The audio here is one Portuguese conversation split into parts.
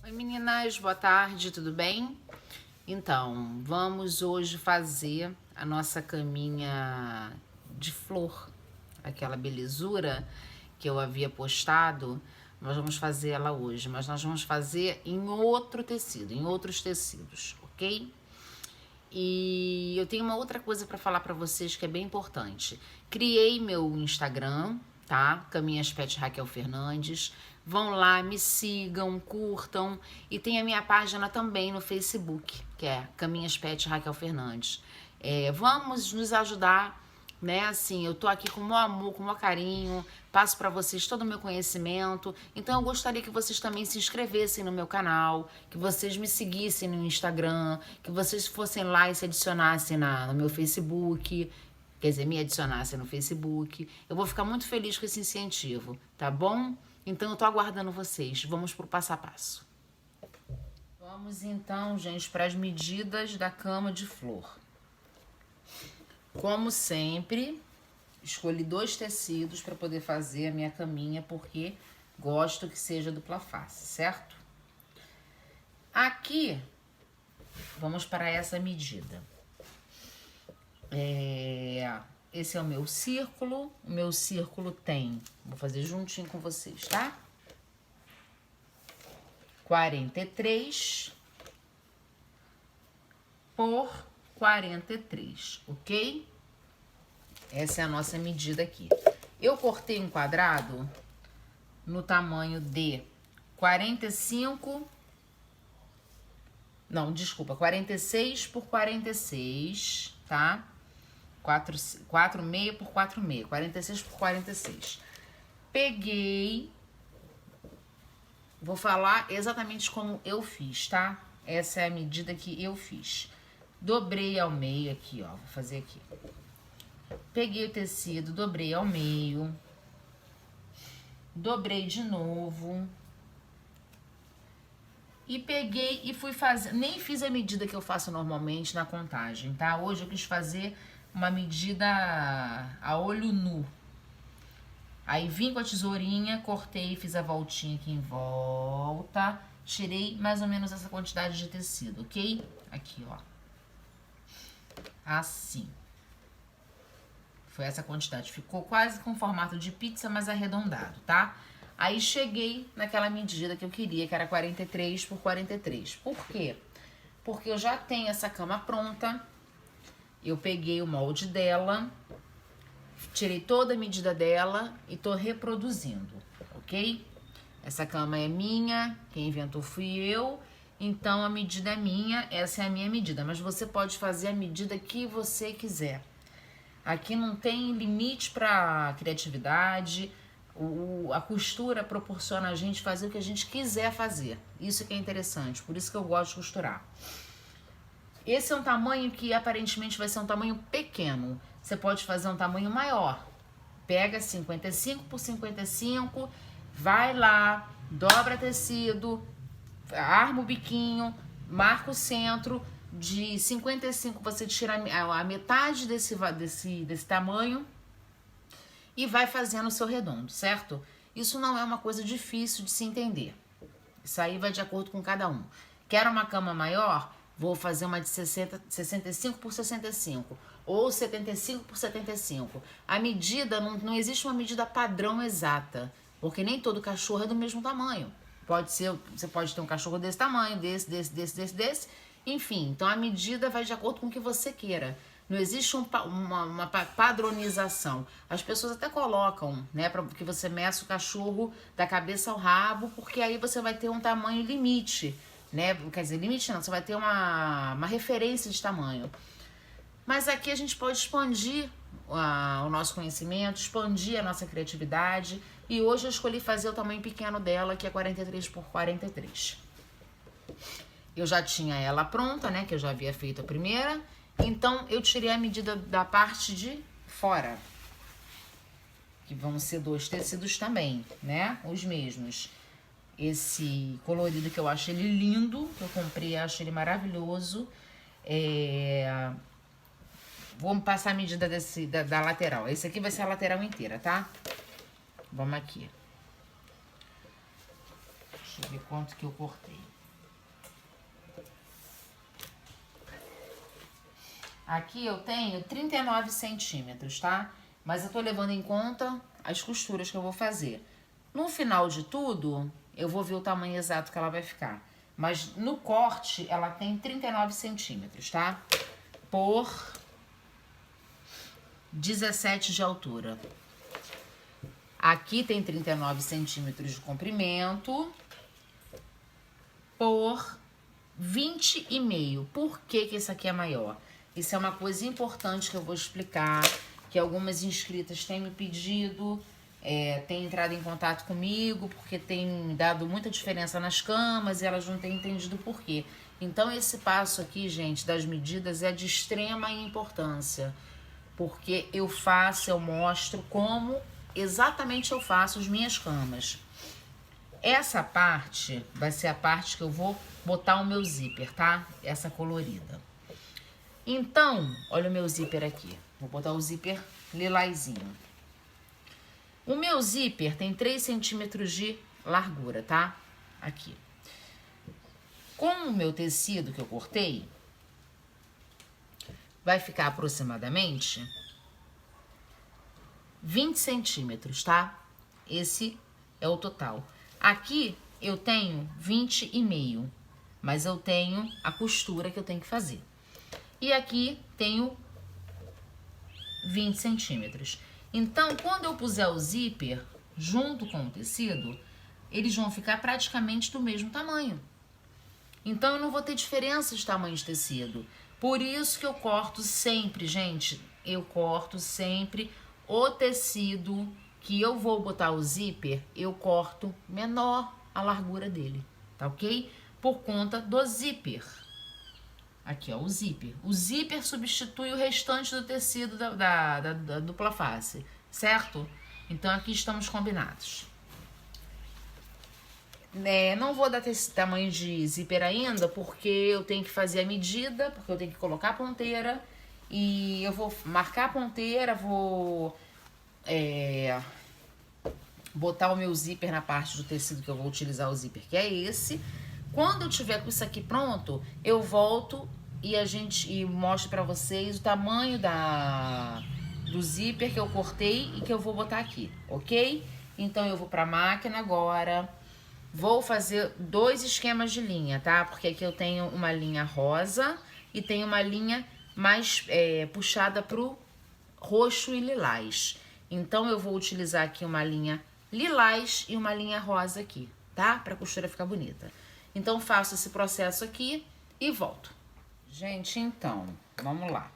Oi meninas, boa tarde, tudo bem? Então, vamos hoje fazer a nossa caminha de flor, aquela belezura que eu havia postado. Nós vamos fazer ela hoje, mas nós vamos fazer em outro tecido, em outros tecidos, ok? E eu tenho uma outra coisa para falar para vocês que é bem importante. Criei meu Instagram, tá? Caminhas Pet Raquel Fernandes. Vão lá, me sigam, curtam. E tem a minha página também no Facebook, que é Caminhas Pet Raquel Fernandes. Vamos nos ajudar, né? Assim, eu tô aqui com o maior amor, com o maior carinho, passo para vocês todo o meu conhecimento. Então eu gostaria que vocês também se inscrevessem no meu canal, que vocês me seguissem no Instagram, que vocês fossem lá e se adicionassem no meu Facebook, quer dizer, me adicionassem no Facebook. Eu vou ficar muito feliz com esse incentivo, tá bom? Então eu tô aguardando vocês. Vamos pro passo a passo. Vamos então, gente, para as medidas da cama de flor. Como sempre, escolhi 2 tecidos para poder fazer a minha caminha, porque gosto que seja dupla face, certo? Aqui, vamos para essa medida. Esse é o meu círculo tem, vou fazer juntinho com vocês, tá? 43 por 43, ok? Essa é a nossa medida aqui. Eu cortei um quadrado no tamanho de 46 por 46, tá? 4,5 por 4,5, 46 por 46. Peguei, vou falar exatamente como eu fiz, tá? Essa é a medida que eu fiz. Dobrei ao meio aqui, ó, vou fazer aqui. Peguei o tecido, dobrei ao meio, dobrei de novo e peguei e fui fazer, nem fiz a medida que eu faço normalmente na contagem, tá? Hoje eu quis fazer uma medida a olho nu. Aí vim com a tesourinha, cortei, fiz a voltinha aqui em volta, tirei mais ou menos essa quantidade de tecido, ok? Aqui, ó. Assim. Foi essa quantidade. Ficou quase com formato de pizza, mas arredondado, tá? Aí cheguei naquela medida que eu queria, que era 43 por 43. Por quê? Porque eu já tenho essa cama pronta. Eu peguei o molde dela, tirei toda a medida dela e tô reproduzindo, ok? Essa cama é minha, quem inventou fui eu. Então a medida é minha, essa é a minha medida. Mas você pode fazer a medida que você quiser. Aqui não tem limite para criatividade. A costura proporciona a gente fazer o que a gente quiser fazer. Isso que é interessante, por isso que eu gosto de costurar. Esse é um tamanho que aparentemente vai ser um tamanho pequeno. Você pode fazer um tamanho maior. Pega 55 por 55, vai lá, dobra tecido, arma o biquinho, marca o centro. De 55 você tira a metade desse tamanho e vai fazendo o seu redondo, certo? Isso não é uma coisa difícil de se entender. Isso aí vai de acordo com cada um. Quero uma cama maior? Vou fazer uma de 65 por 65 ou 75 por 75. A medida, não existe uma medida padrão exata, porque nem todo cachorro é do mesmo tamanho. Pode ser, você pode ter um cachorro desse tamanho, desse. Enfim, então a medida vai de acordo com o que você queira. Não existe uma padronização. As pessoas até colocam, né, para que você meça o cachorro da cabeça ao rabo, porque aí você vai ter um tamanho limite, né? Quer dizer, limite não, você vai ter uma referência de tamanho. Mas aqui a gente pode expandir o nosso conhecimento, expandir a nossa criatividade. E hoje eu escolhi fazer o tamanho pequeno dela, que é 43 por 43. Eu já tinha ela pronta, né? Que eu já havia feito a primeira. Então, eu tirei a medida da parte de fora. Que vão ser 2 tecidos também, né? Os mesmos. Esse colorido que eu acho ele lindo, que eu comprei, acho ele maravilhoso. Vamos passar a medida da lateral. Esse aqui vai ser a lateral inteira, tá? Vamos aqui. Deixa eu ver quanto que eu cortei. Aqui eu tenho 39 centímetros, tá? Mas eu tô levando em conta as costuras que eu vou fazer. No final de tudo, eu vou ver o tamanho exato que ela vai ficar. Mas no corte, ela tem 39 centímetros, tá? Por 17 de altura. Aqui tem 39 centímetros de comprimento por 20,5. Por que que esse aqui é maior? Isso é uma coisa importante que eu vou explicar, que algumas inscritas têm me pedido, têm entrado em contato comigo, porque tem dado muita diferença nas camas e elas não têm entendido por quê. Então, esse passo aqui, gente, das medidas é de extrema importância, porque eu mostro como exatamente eu faço as minhas camas. Essa parte vai ser a parte que eu vou botar o meu zíper, tá? Essa colorida. Então, olha o meu zíper aqui. Vou botar o zíper lilazinho. O meu zíper tem 3 centímetros de largura, tá? Aqui. Com o meu tecido que eu cortei, vai ficar aproximadamente 20 centímetros, tá? Esse é o total. Aqui eu tenho 20,5, mas eu tenho a costura que eu tenho que fazer. E aqui tenho 20 centímetros. Então, quando eu puser o zíper junto com o tecido, eles vão ficar praticamente do mesmo tamanho. Então, eu não vou ter diferença de tamanho de tecido. Por isso que eu corto sempre, gente, eu corto sempre o tecido que eu vou botar o zíper, eu corto menor a largura dele, tá ok? Por conta do zíper. Aqui, ó, o zíper. O zíper substitui o restante do tecido da dupla face, certo? Então, aqui estamos combinados. Não vou dar esse tamanho de zíper ainda, porque eu tenho que fazer a medida, porque eu tenho que colocar a ponteira. E eu vou marcar a ponteira, vou botar o meu zíper na parte do tecido que eu vou utilizar o zíper, que é esse. Quando eu tiver com isso aqui pronto, eu volto e mostro pra vocês o tamanho do zíper que eu cortei e que eu vou botar aqui, ok? Então, eu vou pra máquina agora. Vou fazer 2 esquemas de linha, tá? Porque aqui eu tenho uma linha rosa e tenho uma linha mais puxada pro roxo e lilás. Então, eu vou utilizar aqui uma linha lilás e uma linha rosa aqui, tá? Pra costura ficar bonita. Então, faço esse processo aqui e volto. Gente, então, vamos lá.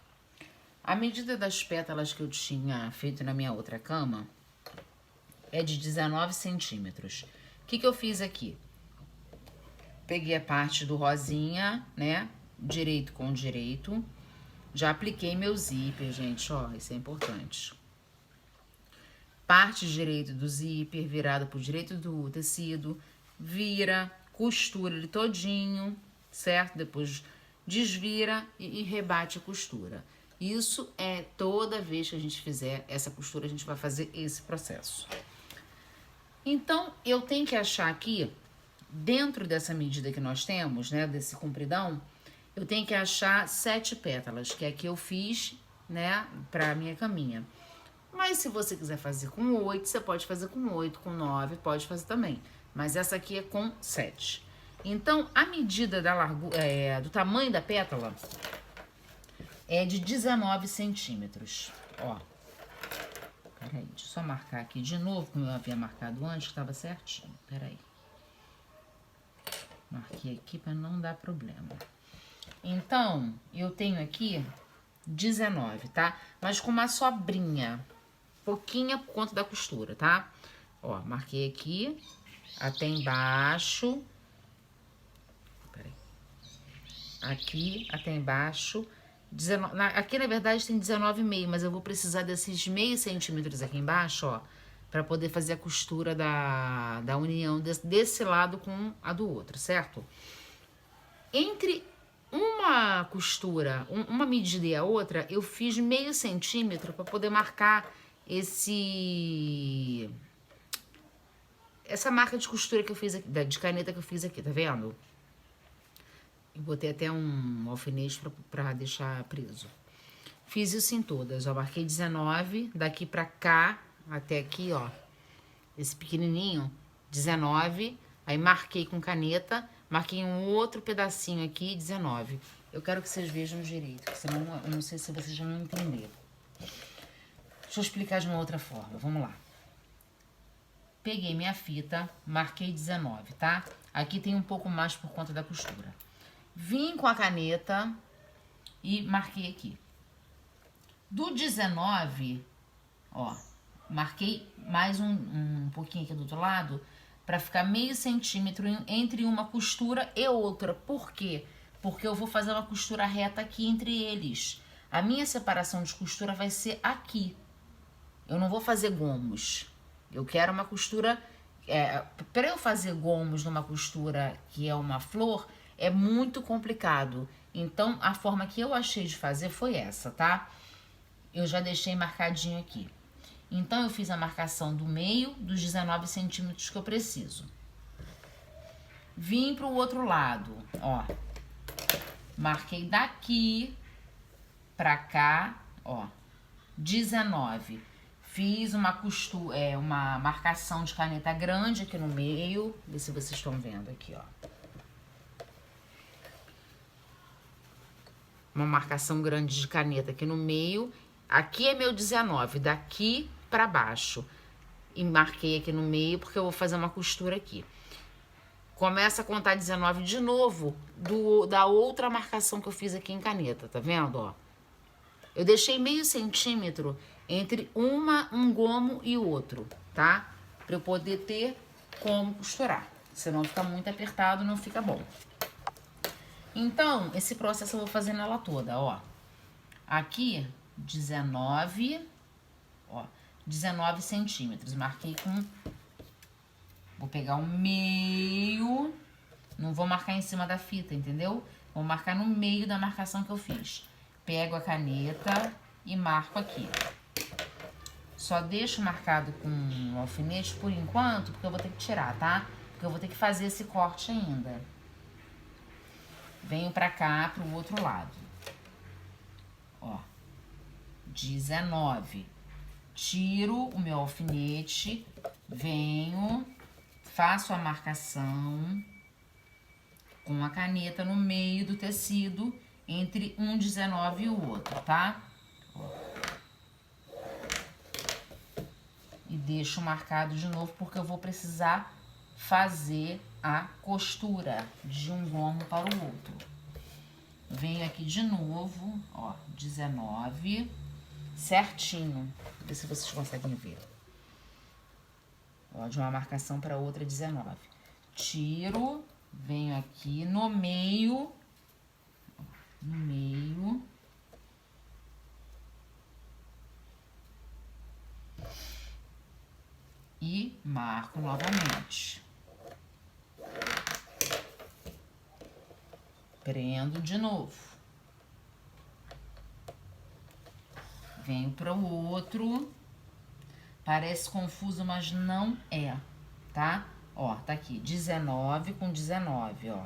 A medida das pétalas que eu tinha feito na minha outra cama é de 19 centímetros. O que que eu fiz aqui? Peguei a parte do rosinha, né? Direito com direito. Já apliquei meu zíper, gente, ó, isso é importante. Parte direito do zíper, virada pro direito do tecido, vira, costura ele todinho, certo? Depois desvira e rebate a costura. Isso é toda vez que a gente fizer essa costura, a gente vai fazer esse processo. Então, eu tenho que achar aqui, dentro dessa medida que nós temos, né, desse compridão, eu tenho que achar 7 pétalas, que é que eu fiz, né, pra minha caminha. Mas se você quiser fazer com 8, você pode fazer com 8, com 9, pode fazer também. Mas essa aqui é com 7. Então, a medida da largura, do tamanho da pétala é de 19 centímetros, ó. Peraí, deixa eu só marcar aqui de novo, como eu havia marcado antes, que estava certinho. Peraí. Marquei aqui para não dar problema. Então, eu tenho aqui 19, tá? Mas com uma sobrinha, pouquinha por conta da costura, tá? Ó, marquei aqui, até embaixo. Peraí. Aqui, até embaixo. 19, aqui, na verdade, tem 19,5, mas eu vou precisar desses meio centímetros aqui embaixo, ó, pra poder fazer a costura da união desse lado com a do outro, certo? Entre uma costura, uma medida e a outra, eu fiz meio centímetro pra poder marcar essa marca de costura que eu fiz aqui, de caneta que eu fiz aqui, tá vendo? Eu botei até um alfinete pra deixar preso. Fiz isso em todas, ó. Marquei 19, daqui pra cá, até aqui, ó. Esse pequenininho, 19. Aí marquei com caneta, marquei um outro pedacinho aqui, 19. Eu quero que vocês vejam direito, senão eu não sei se vocês vão entender. Deixa eu explicar de uma outra forma, vamos lá. Peguei minha fita, marquei 19, tá? Aqui tem um pouco mais por conta da costura. Vim com a caneta e marquei aqui. Do 19, ó, marquei mais um pouquinho aqui do outro lado para ficar meio centímetro entre uma costura e outra. Por quê? Porque eu vou fazer uma costura reta aqui entre eles. A minha separação de costura vai ser aqui. Eu não vou fazer gomos. Eu quero uma costura... para eu fazer gomos numa costura que é uma flor, é muito complicado. Então, a forma que eu achei de fazer foi essa, tá? Eu já deixei marcadinho aqui. Então, eu fiz a marcação do meio dos 19 centímetros que eu preciso. Vim pro outro lado, ó. Marquei daqui pra cá, ó, 19. Fiz uma costura, uma marcação de caneta grande aqui no meio. Vê se vocês estão vendo aqui, ó. Uma marcação grande de caneta aqui no meio. Aqui é meu 19, daqui pra baixo. E marquei aqui no meio porque eu vou fazer uma costura aqui. Começa a contar 19 de novo da outra marcação que eu fiz aqui em caneta, tá vendo, ó? Eu deixei meio centímetro entre um gomo e o outro, tá? Pra eu poder ter como costurar. Senão fica muito apertado, não fica bom. Então, esse processo eu vou fazer nela toda, ó. Aqui, 19, ó, 19 centímetros. Marquei com... Vou pegar o meio, não vou marcar em cima da fita, entendeu? Vou marcar no meio da marcação que eu fiz. Pego a caneta e marco aqui. Só deixo marcado com um alfinete por enquanto, porque eu vou ter que tirar, tá? Porque eu vou ter que fazer esse corte ainda. Venho pra cá, pro outro lado. Ó, 19. Tiro o meu alfinete, venho, faço a marcação com a caneta no meio do tecido, entre um 19 e o outro, tá? Ó. E deixo marcado de novo, porque eu vou precisar fazer a costura de um gomo para o outro. Venho aqui de novo, ó, 19, certinho. Vou ver se vocês conseguem ver. Ó, de uma marcação para outra, 19. Tiro, venho aqui no meio, e marco novamente. Prendo de novo. Venho para o outro. Parece confuso, mas não é, tá? Ó, tá aqui, 19 com 19, ó.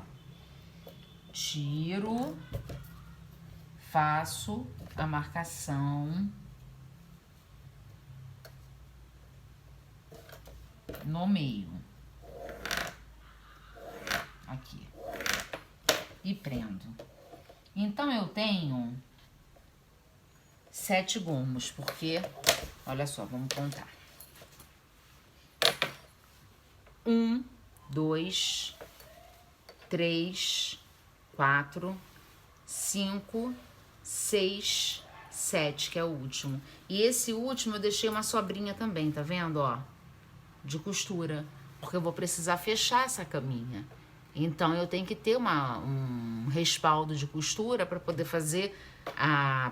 Tiro, faço a marcação no meio. Aqui. E prendo. Então, eu tenho 7 gomos, porque, olha só, vamos contar. 1, 2, 3, 4, 5, 6, 7, que é o último. E esse último eu deixei uma sobrinha também, tá vendo, ó? De costura, porque eu vou precisar fechar essa caminha. Então, eu tenho que ter um respaldo de costura para poder fazer,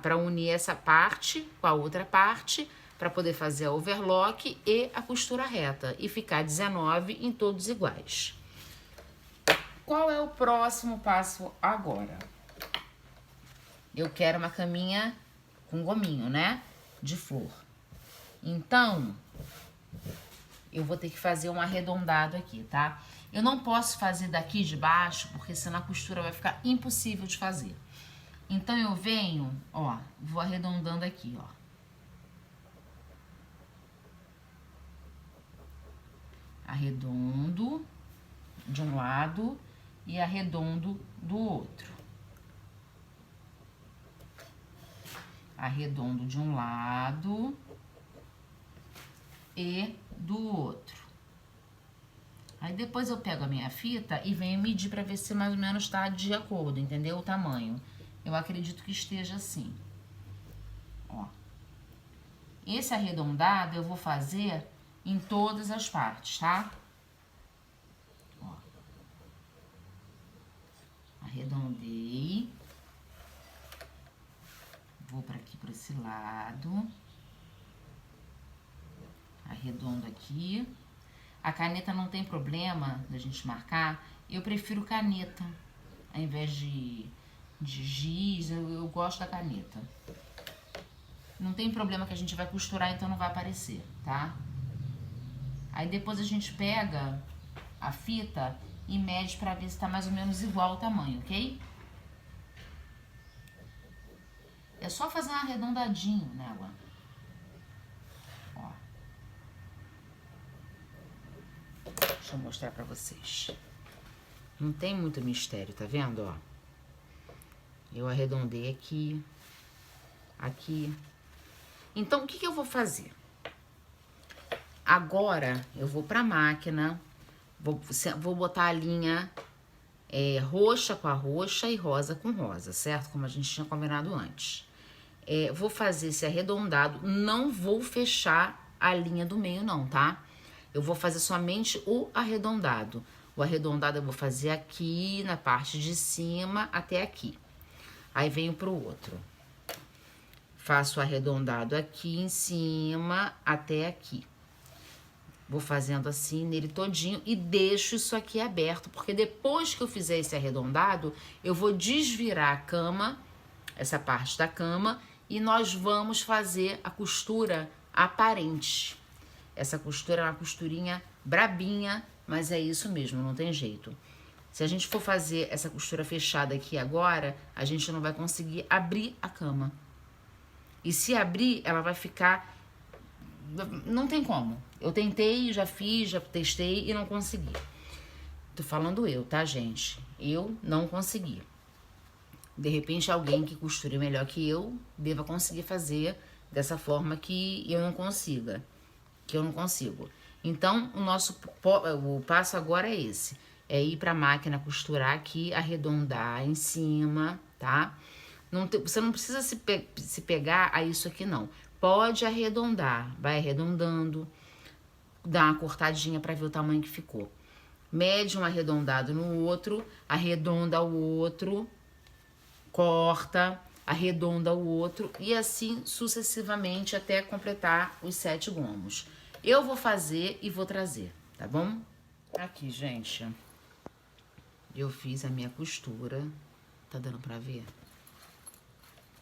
para unir essa parte com a outra parte, para poder fazer a overlock e a costura reta. E ficar 19 em todos iguais. Qual é o próximo passo agora? Eu quero uma caminha com gominho, né? De flor. Então, eu vou ter que fazer um arredondado aqui, tá? Eu não posso fazer daqui de baixo, porque senão a costura vai ficar impossível de fazer. Então, eu venho, ó, vou arredondando aqui, ó. Arredondo de um lado e arredondo do outro. Arredondo de um lado e do outro. Aí depois eu pego a minha fita e venho medir pra ver se mais ou menos tá de acordo, entendeu? O tamanho. Eu acredito que esteja assim. Ó. Esse arredondado eu vou fazer em todas as partes, tá? Ó. Arredondei. Vou pra aqui, pra esse lado. Arredondo aqui. A caneta não tem problema da gente marcar. Eu prefiro caneta, ao invés de giz, eu gosto da caneta. Não tem problema que a gente vai costurar, então não vai aparecer, tá? Aí depois a gente pega a fita e mede pra ver se tá mais ou menos igual o tamanho, ok? É só fazer um arredondadinho nela. Ó. Deixa eu mostrar pra vocês. Não tem muito mistério, tá vendo, ó? Eu arredondei aqui, aqui. Então, o que que eu vou fazer? Agora, eu vou pra máquina, vou botar a linha roxa com a roxa e rosa com rosa, certo? Como a gente tinha combinado antes. Vou fazer esse arredondado, não vou fechar a linha do meio não, tá? Eu vou fazer somente o arredondado. O arredondado eu vou fazer aqui, na parte de cima, até aqui. Aí venho pro outro. Faço o arredondado aqui em cima, até aqui. Vou fazendo assim nele todinho e deixo isso aqui aberto, porque depois que eu fizer esse arredondado, eu vou desvirar a cama, essa parte da cama, e nós vamos fazer a costura aparente. Essa costura é uma costurinha brabinha, mas é isso mesmo, não tem jeito. Se a gente for fazer essa costura fechada aqui agora, a gente não vai conseguir abrir a cama. E se abrir, ela vai ficar... Não tem como. Eu tentei, já fiz, já testei e não consegui. Tô falando eu, tá, gente? Eu não consegui. De repente, alguém que costure melhor que eu deva conseguir fazer dessa forma que eu não consiga. Que eu não consigo. Então, o passo agora é esse. É ir pra máquina costurar aqui, arredondar em cima, tá? Você não precisa se pegar a isso aqui, não. Pode arredondar, vai arredondando, dá uma cortadinha pra ver o tamanho que ficou. Mede um arredondado no outro, arredonda o outro, corta, arredonda o outro e assim sucessivamente até completar os 7 gomos. Eu vou fazer e vou trazer, tá bom? Aqui, gente, eu fiz a minha costura. Tá dando pra ver?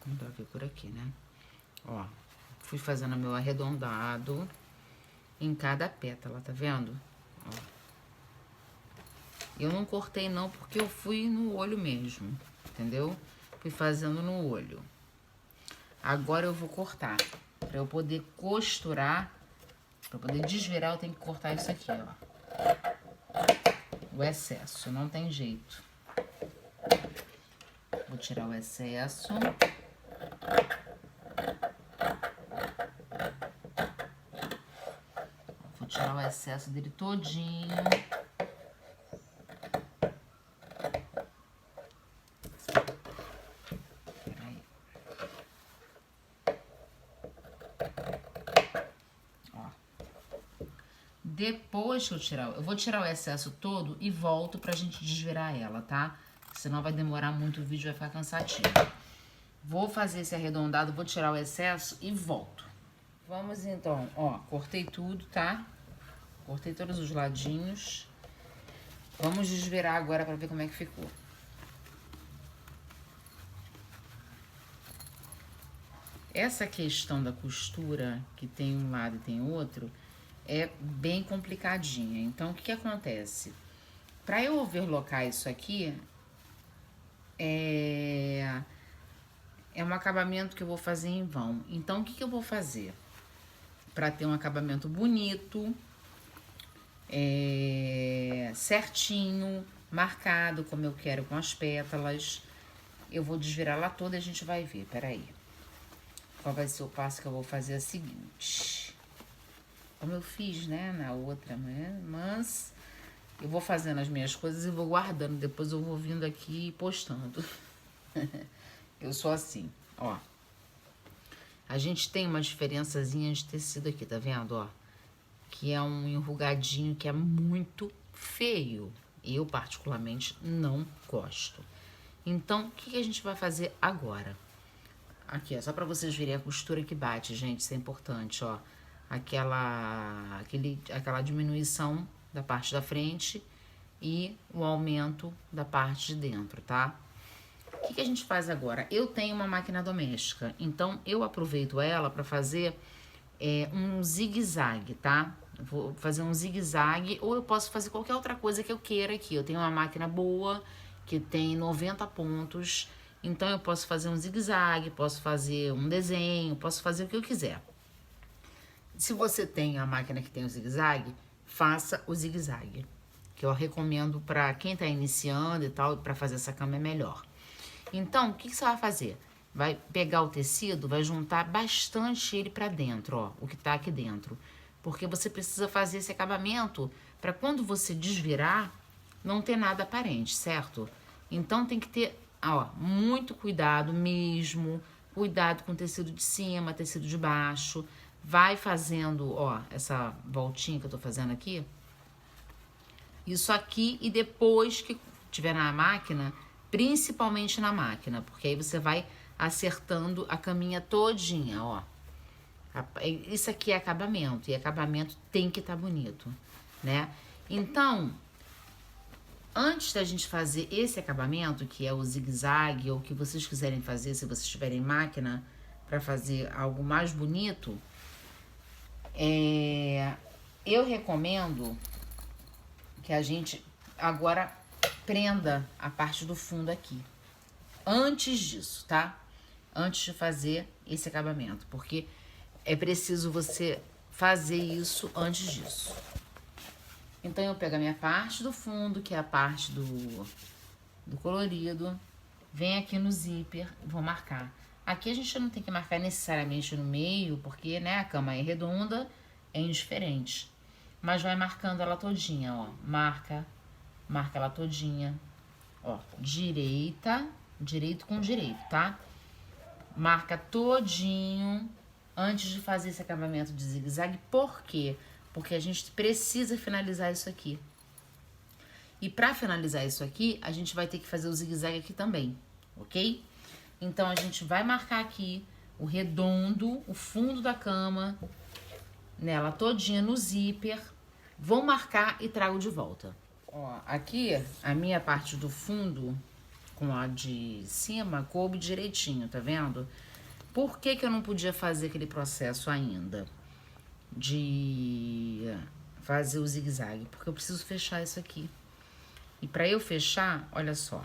Não dá pra ver por aqui, né? Ó, fui fazendo meu arredondado em cada pétala, tá vendo? Ó. Eu não cortei não, porque eu fui no olho mesmo, entendeu? Fui fazendo no olho. Agora eu vou cortar. Pra eu poder costurar, pra eu poder desvirar, eu tenho que cortar isso aqui, ó. O excesso, não tem jeito. Vou tirar o excesso. Vou tirar o excesso dele todinho. Peraí. Ó. Depois que eu vou tirar o excesso todo e volto pra gente desvirar ela, tá? Senão vai demorar muito, o vídeo vai ficar cansativo. Vou fazer esse arredondado, vou tirar o excesso e volto. Vamos então, ó, cortei tudo, tá? Cortei todos os ladinhos. Vamos desvirar agora pra ver como é que ficou. Essa questão da costura, que tem um lado e tem outro, é bem complicadinha. Então, o que acontece? Pra eu overlocar isso aqui, é um acabamento que eu vou fazer em vão. Então, o que eu vou fazer? Para ter um acabamento bonito, certinho, marcado como eu quero com as pétalas. Eu vou desvirar lá toda e a gente vai ver, peraí. Qual vai ser o passo que eu vou fazer? É o seguinte, como eu fiz, né, na outra, né? Mas eu vou fazendo as minhas coisas e vou guardando, depois eu vou vindo aqui e postando. Eu sou assim, ó. A gente tem uma diferençazinha de tecido aqui, tá vendo, ó? Que é um enrugadinho que é muito feio. Eu, particularmente, não gosto. Então, o que a gente vai fazer agora? Aqui, ó, só pra vocês verem a costura que bate, gente, isso é importante, ó. Aquela diminuição da parte da frente e o aumento da parte de dentro, tá? O que a gente faz agora? Eu tenho uma máquina doméstica, então eu aproveito ela para fazer um zigue-zague, tá? Vou fazer um zigue-zague ou eu posso fazer qualquer outra coisa que eu queira aqui. Eu tenho uma máquina boa que tem 90 pontos, então eu posso fazer um zigue-zague, posso fazer um desenho, posso fazer o que eu quiser. Se você tem a máquina que tem o zigue-zague, faça o zigue-zague, que eu recomendo para quem tá iniciando e tal, para fazer essa cama é melhor. Então, o que você vai fazer? Vai pegar o tecido, vai juntar bastante ele pra dentro, ó, o que tá aqui dentro. Porque você precisa fazer esse acabamento para quando você desvirar, não ter nada aparente, certo? Então, tem que ter, ó, muito cuidado mesmo, cuidado com o tecido de cima, tecido de baixo. Vai fazendo, ó, essa voltinha que eu tô fazendo aqui. Isso aqui e depois que tiver na máquina, principalmente na máquina, porque aí você vai acertando a caminha todinha, ó. Isso aqui é acabamento, e acabamento tem que estar bonito, né? Então, antes da gente fazer esse acabamento, que é o zigue-zague, ou o que vocês quiserem fazer, se vocês tiverem máquina para fazer algo mais bonito, eu recomendo que a gente agora prenda a parte do fundo aqui. Antes disso, tá? Antes de fazer esse acabamento, porque é preciso você fazer isso antes disso. Então, eu pego a minha parte do fundo, que é a parte do colorido, venho aqui no zíper, vou marcar. Aqui a gente não tem que marcar necessariamente no meio, porque, né, a cama é redonda, é indiferente. Mas vai marcando ela todinha, ó. Marca ela todinha, ó, direito com direito, tá? Marca todinho antes de fazer esse acabamento de zigue-zague. Por quê? Porque a gente precisa finalizar isso aqui. E para finalizar isso aqui, a gente vai ter que fazer o zigue-zague aqui também, ok? Então, a gente vai marcar aqui o redondo, o fundo da cama, nela todinha no zíper. Vou marcar e trago de volta. Ó, aqui a minha parte do fundo com a de cima coube direitinho, tá vendo? Por que eu não podia fazer aquele processo ainda de fazer o zigue-zague? Porque eu preciso fechar isso aqui. E para eu fechar, olha só,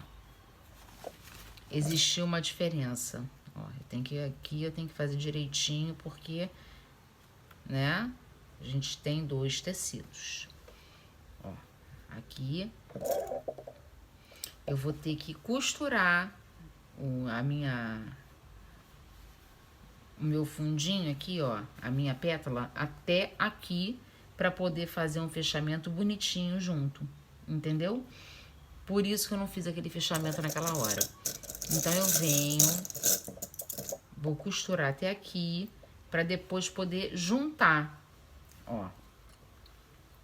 existiu uma diferença. Ó, aqui eu tenho que fazer direitinho porque, né, a gente tem dois tecidos. Ó, aqui eu vou ter que costurar o meu fundinho aqui, ó, a minha pétala até aqui para poder fazer um fechamento bonitinho junto, entendeu? Por isso que eu não fiz aquele fechamento naquela hora. Então eu venho, vou costurar até aqui para depois poder juntar, ó.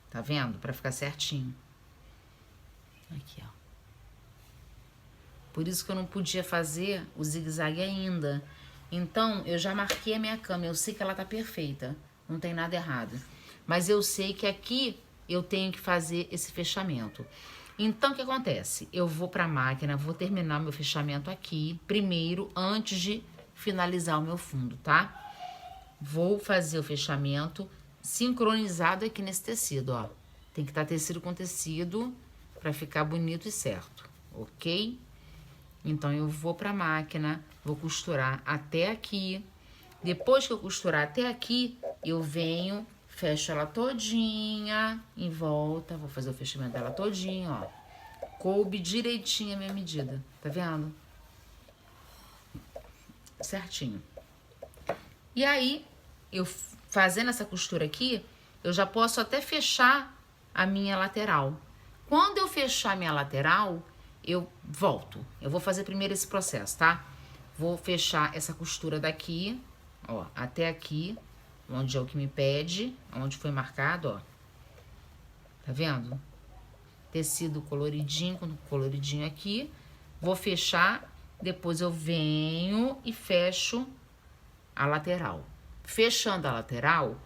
Tá vendo? Para ficar certinho. Aqui, ó. Por isso que eu não podia fazer o zigue-zague ainda. Então, eu já marquei a minha cama. Eu sei que ela tá perfeita. Não tem nada errado. Mas eu sei que aqui eu tenho que fazer esse fechamento. Então, o que acontece? Eu vou pra máquina, vou terminar meu fechamento aqui primeiro, antes de finalizar o meu fundo, tá? Vou fazer o fechamento sincronizado aqui nesse tecido, ó. Tem que estar tecido com tecido pra ficar bonito e certo, ok? Então, eu vou pra máquina, vou costurar até aqui. Depois que eu costurar até aqui, eu venho, fecho ela todinha em volta. Vou fazer o fechamento dela todinho, ó. Coube direitinho a minha medida, tá vendo? Certinho. E aí, eu fazendo essa costura aqui, eu já posso até fechar a minha lateral. Quando eu fechar a minha lateral, eu volto. Eu vou fazer primeiro esse processo, tá? Vou fechar essa costura daqui, ó, até aqui, onde é o que me pede, onde foi marcado, ó. Tá vendo? Tecido coloridinho, com coloridinho aqui. Vou fechar, depois eu venho e fecho a lateral. Fechando a lateral,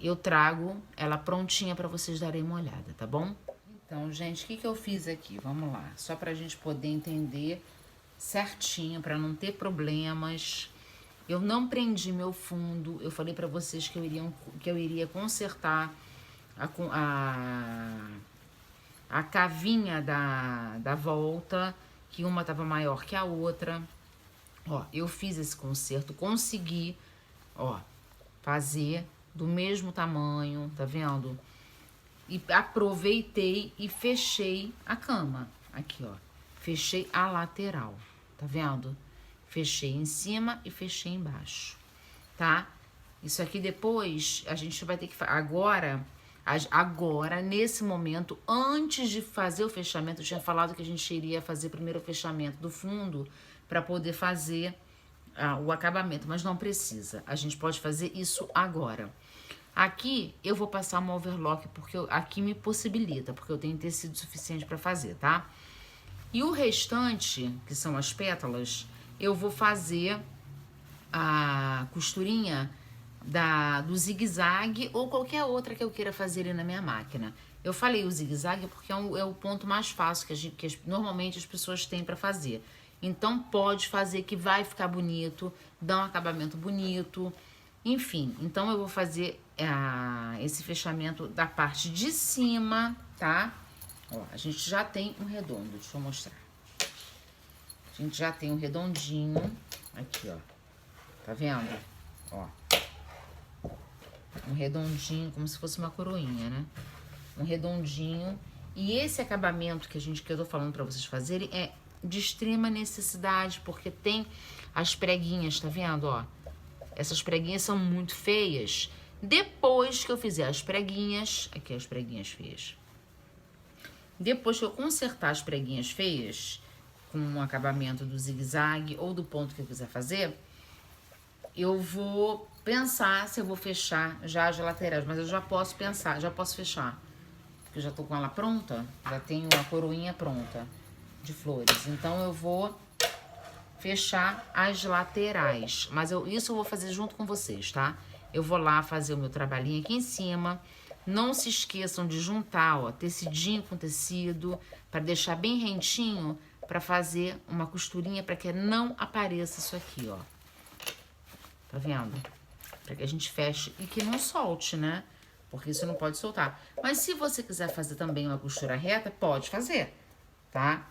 eu trago ela prontinha pra vocês darem uma olhada, tá bom? Então, gente, o que eu fiz aqui? Vamos lá, só pra gente poder entender certinho, pra não ter problemas. Eu não prendi meu fundo, eu falei pra vocês que eu iria consertar a cavinha da volta, que uma tava maior que a outra. Ó, eu fiz esse conserto, consegui, ó, fazer do mesmo tamanho, tá vendo? E aproveitei e fechei a cama, aqui, ó. Fechei a lateral, tá vendo? Fechei em cima e fechei embaixo, tá? Isso aqui depois a gente vai ter que... Agora, nesse momento, antes de fazer o fechamento, eu tinha falado que a gente iria fazer primeiro o fechamento do fundo para poder fazer o acabamento, mas não precisa. A gente pode fazer isso agora. Aqui eu vou passar uma overlock porque aqui me possibilita, porque eu tenho tecido suficiente para fazer, tá? E o restante, que são as pétalas, eu vou fazer a costurinha do zigue-zague ou qualquer outra que eu queira fazer ali na minha máquina. Eu falei o zigue-zague porque é o ponto mais fácil que normalmente as pessoas têm para fazer. Então pode fazer que vai ficar bonito, dá um acabamento bonito, enfim. Então eu vou fazer esse fechamento da parte de cima, tá? Ó, a gente já tem um redondo, deixa eu mostrar. A gente já tem um redondinho, aqui, ó, tá vendo? Ó, um redondinho, como se fosse uma coroinha, né? Um redondinho. E esse acabamento que eu tô falando pra vocês fazerem é de extrema necessidade, porque tem as preguinhas, tá vendo, ó? Essas preguinhas são muito feias. Depois que eu fizer as preguinhas, aqui as preguinhas feias. Depois que eu consertar as preguinhas feias, com o acabamento do zigue-zague ou do ponto que eu quiser fazer, eu vou pensar se eu vou fechar já as laterais, mas eu já posso pensar, já posso fechar. Porque eu já tô com ela pronta, já tenho a coroinha pronta de flores. Então eu vou fechar as laterais, mas isso eu vou fazer junto com vocês, tá? Eu vou lá fazer o meu trabalhinho aqui em cima. Não se esqueçam de juntar, ó, tecidinho com tecido, para deixar bem rentinho, para fazer uma costurinha para que não apareça isso aqui, ó. Tá vendo? Para que a gente feche e que não solte, né? Porque isso não pode soltar. Mas se você quiser fazer também uma costura reta, pode fazer, tá?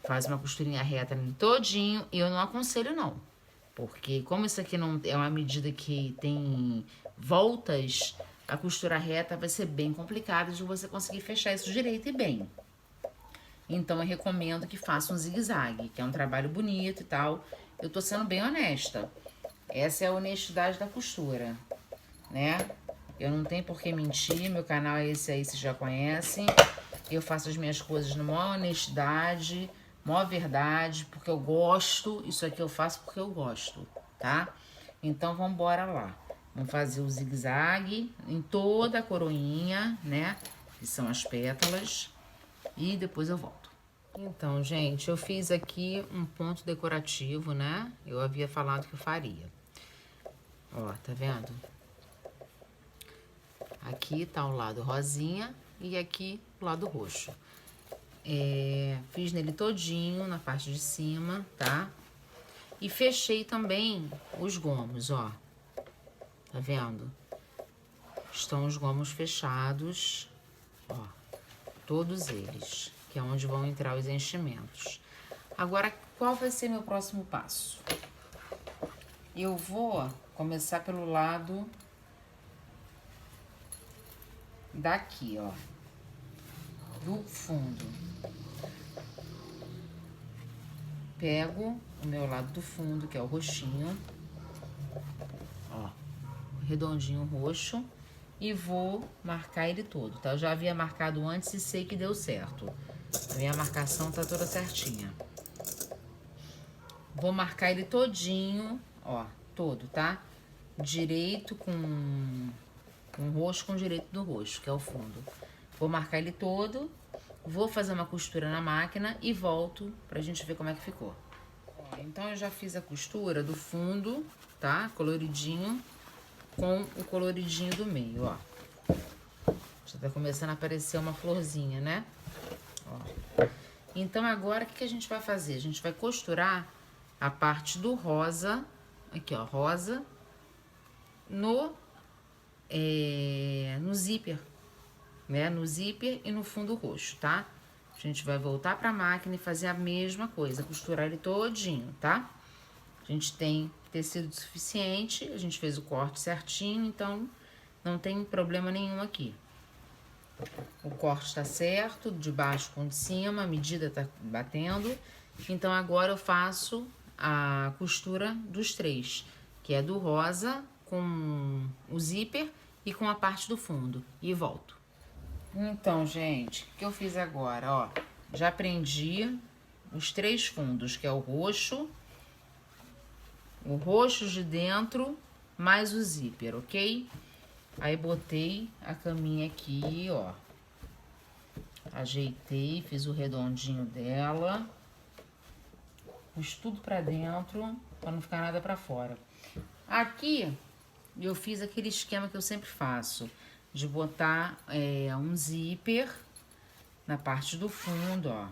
Faz uma costurinha reta nele todinho. E eu não aconselho, não. Porque como isso aqui não é uma medida que tem voltas, a costura reta vai ser bem complicada de você conseguir fechar isso direito e bem. Então, eu recomendo que faça um zigue-zague, que é um trabalho bonito e tal. Eu tô sendo bem honesta. Essa é a honestidade da costura, né? Eu não tenho por que mentir, meu canal é esse aí, vocês já conhecem. Eu faço as minhas coisas na maior honestidade, maior verdade, porque eu gosto. Isso aqui eu faço porque eu gosto, tá? Então, vamos embora lá. Vamos fazer o zigue-zague em toda a coroinha, né? Que são as pétalas. E depois eu volto. Então, gente, eu fiz aqui um ponto decorativo, né? Eu havia falado que eu faria. Ó, tá vendo? Aqui tá o lado rosinha e aqui o lado roxo. Fiz nele todinho, na parte de cima, tá? E fechei também os gomos, ó. Tá vendo? Estão os gomos fechados, ó. Todos eles, que é onde vão entrar os enchimentos. Agora, qual vai ser meu próximo passo? eu vou começar pelo lado daqui, ó, do fundo. Pego o meu lado do fundo, que é o roxinho, ó, redondinho roxo, e vou marcar ele todo, tá? Eu já havia marcado antes e sei que deu certo. A minha marcação tá toda certinha. Vou marcar ele todinho, ó, todo, tá? Direito com roxo com direito do roxo, que é o fundo. Vou marcar ele todo, vou fazer uma costura na máquina e volto pra gente ver como é que ficou. Ó, então eu já fiz a costura do fundo, tá? Coloridinho, com o coloridinho do meio, ó. Já tá começando a aparecer uma florzinha, né? Ó. Então agora o que a gente vai fazer? A gente vai costurar a parte do rosa, aqui ó, rosa, no zíper, né? No zíper e no fundo roxo, tá? A gente vai voltar pra máquina e fazer a mesma coisa, costurar ele todinho, tá? A gente tem tecido suficiente, a gente fez o corte certinho, então não tem problema nenhum aqui. O corte tá certo, de baixo com de cima, a medida tá batendo. Então agora eu faço a costura dos três, que é do rosa com o zíper e com a parte do fundo, e volto. Então, gente, o que eu fiz agora, ó, já prendi os três fundos, que é o roxo de dentro, mais o zíper, ok? Aí botei a caminha aqui, ó, ajeitei, fiz o redondinho dela, pus tudo pra dentro, pra não ficar nada pra fora. Aqui, eu fiz aquele esquema que eu sempre faço, de botar um zíper na parte do fundo, ó.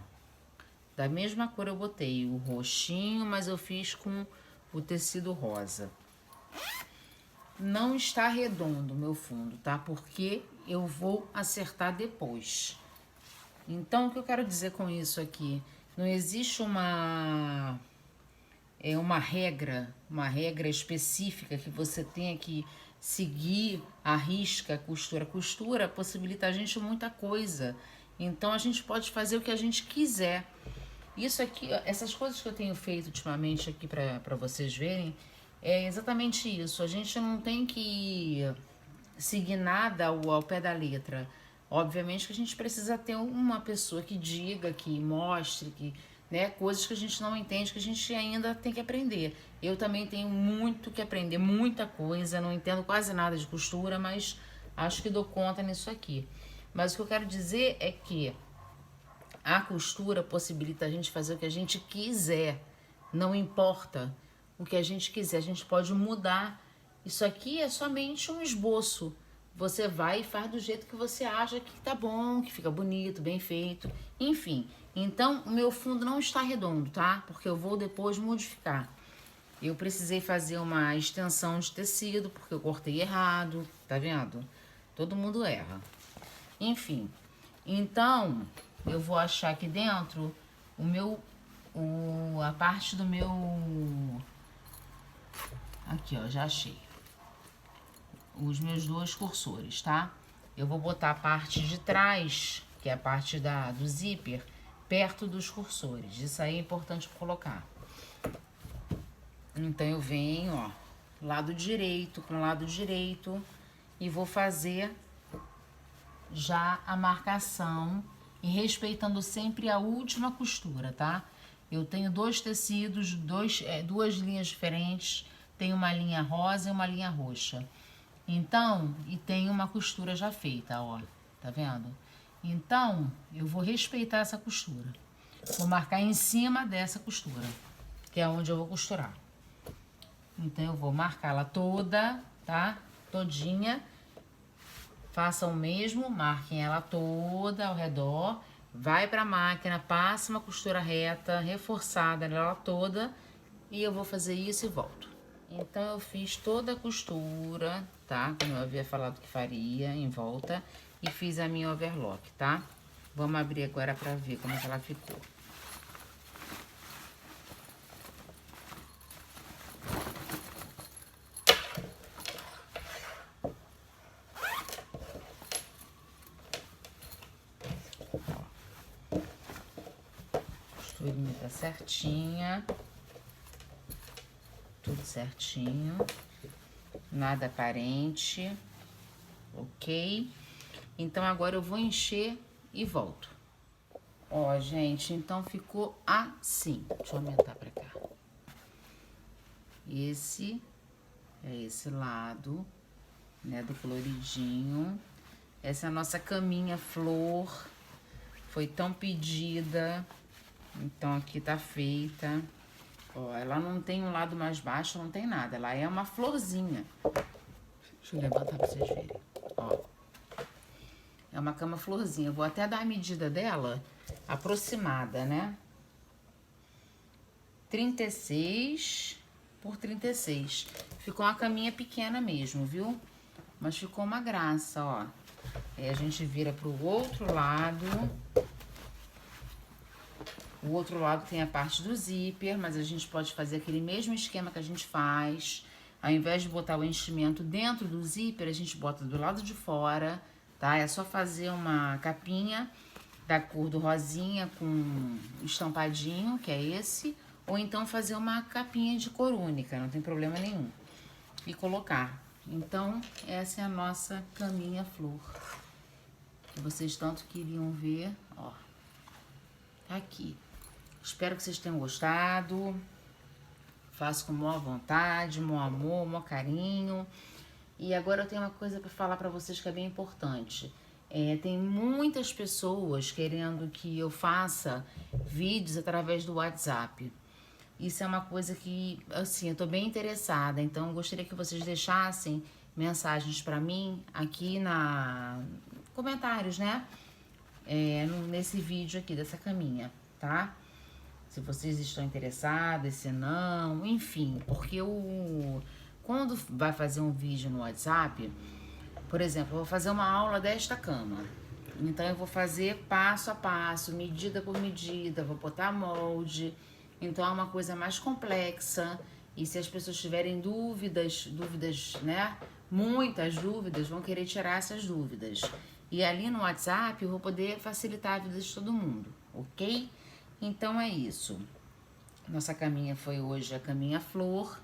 Da mesma cor eu botei o roxinho, mas eu fiz com o tecido rosa. Não está redondo o meu fundo, tá? Porque eu vou acertar depois. Então, o que eu quero dizer com isso aqui? Não existe uma regra específica que você tenha que seguir a risca, costura. Costura possibilita a gente muita coisa. Então, a gente pode fazer o que a gente quiser. Isso aqui, essas coisas que eu tenho feito ultimamente aqui para vocês verem, é exatamente isso. A gente não tem que seguir nada ao pé da letra. Obviamente que a gente precisa ter uma pessoa que diga, que mostre, que, né, coisas que a gente não entende, que a gente ainda tem que aprender. Eu também tenho muito que aprender, muita coisa, não entendo quase nada de costura, mas acho que dou conta nisso aqui. Mas o que eu quero dizer é que a costura possibilita a gente fazer o que a gente quiser, não importa o que a gente quiser, a gente pode mudar. Isso aqui é somente um esboço. Você vai e faz do jeito que você acha que tá bom, que fica bonito, bem feito, enfim. Então, o meu fundo não está redondo, tá? Porque eu vou depois modificar. Eu precisei fazer uma extensão de tecido, porque eu cortei errado, tá vendo? Todo mundo erra. Enfim, então, eu vou achar aqui dentro a parte do meu... Aqui, ó, já achei. Os meus dois cursores, tá? Eu vou botar a parte de trás, que é a parte do zíper, perto dos cursores. Isso aí é importante colocar. Então, eu venho, ó, lado direito com lado direito e vou fazer já a marcação e respeitando sempre a última costura, tá? Eu tenho dois tecidos, duas linhas diferentes, tenho uma linha rosa e uma linha roxa. Então, e tem uma costura já feita, ó, tá vendo? Então, eu vou respeitar essa costura. Vou marcar em cima dessa costura, que é onde eu vou costurar. Então, eu vou marcar ela toda, tá? Todinha. Façam o mesmo, marquem ela toda ao redor. Vai pra máquina, passa uma costura reta, reforçada nela toda. E eu vou fazer isso e volto. Então, eu fiz toda a costura, tá? Como eu havia falado que faria, em volta. E fiz a minha overlock, tá? Vamos abrir agora pra ver como é que ela ficou. Joelhinha tá certinha. Tudo certinho. Nada aparente. Ok? Então, agora eu vou encher e volto. Ó, gente, então ficou assim. Deixa eu aumentar pra cá. Esse é esse lado, né, do coloridinho. Essa é a nossa caminha flor. Foi tão pedida. Então, aqui tá feita. Ó, ela não tem um lado mais baixo, não tem nada. Ela é uma florzinha. Deixa eu levantar pra vocês verem. Ó. É uma cama florzinha. Eu vou até dar a medida dela aproximada, né? 36 por 36. Ficou uma caminha pequena mesmo, viu? Mas ficou uma graça, ó. Aí a gente vira pro outro lado. O outro lado tem a parte do zíper, mas a gente pode fazer aquele mesmo esquema que a gente faz. Ao invés de botar o enchimento dentro do zíper, a gente bota do lado de fora, tá? É só fazer uma capinha da cor do rosinha com estampadinho, que é esse, ou então fazer uma capinha de cor única, não tem problema nenhum. E colocar. Então, essa é a nossa caminha flor, que vocês tanto queriam ver, ó. Tá aqui. Espero que vocês tenham gostado. Faço com maior vontade, maior amor, maior carinho. E agora eu tenho uma coisa para falar para vocês que é bem importante. Tem muitas pessoas querendo que eu faça vídeos através do WhatsApp. Isso é uma coisa que, assim, eu tô bem interessada. Então, eu gostaria que vocês deixassem mensagens para mim aqui na comentários, né? Nesse vídeo aqui dessa caminha, tá? Se vocês estão interessados, se não, enfim, porque quando vai fazer um vídeo no WhatsApp, por exemplo, eu vou fazer uma aula desta cama. Então, eu vou fazer passo a passo, medida por medida, vou botar molde. Então, é uma coisa mais complexa. E se as pessoas tiverem dúvidas, né? Muitas dúvidas, vão querer tirar essas dúvidas. E ali no WhatsApp, eu vou poder facilitar a vida de todo mundo, ok? Então, é isso. Nossa caminha foi hoje a caminha flor.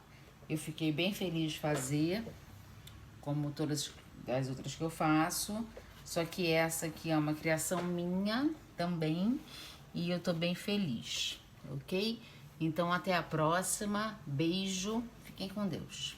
Eu fiquei bem feliz de fazer, como todas as outras que eu faço. Só que essa aqui é uma criação minha também. E eu tô bem feliz, ok? Então, até a próxima. Beijo. Fiquem com Deus.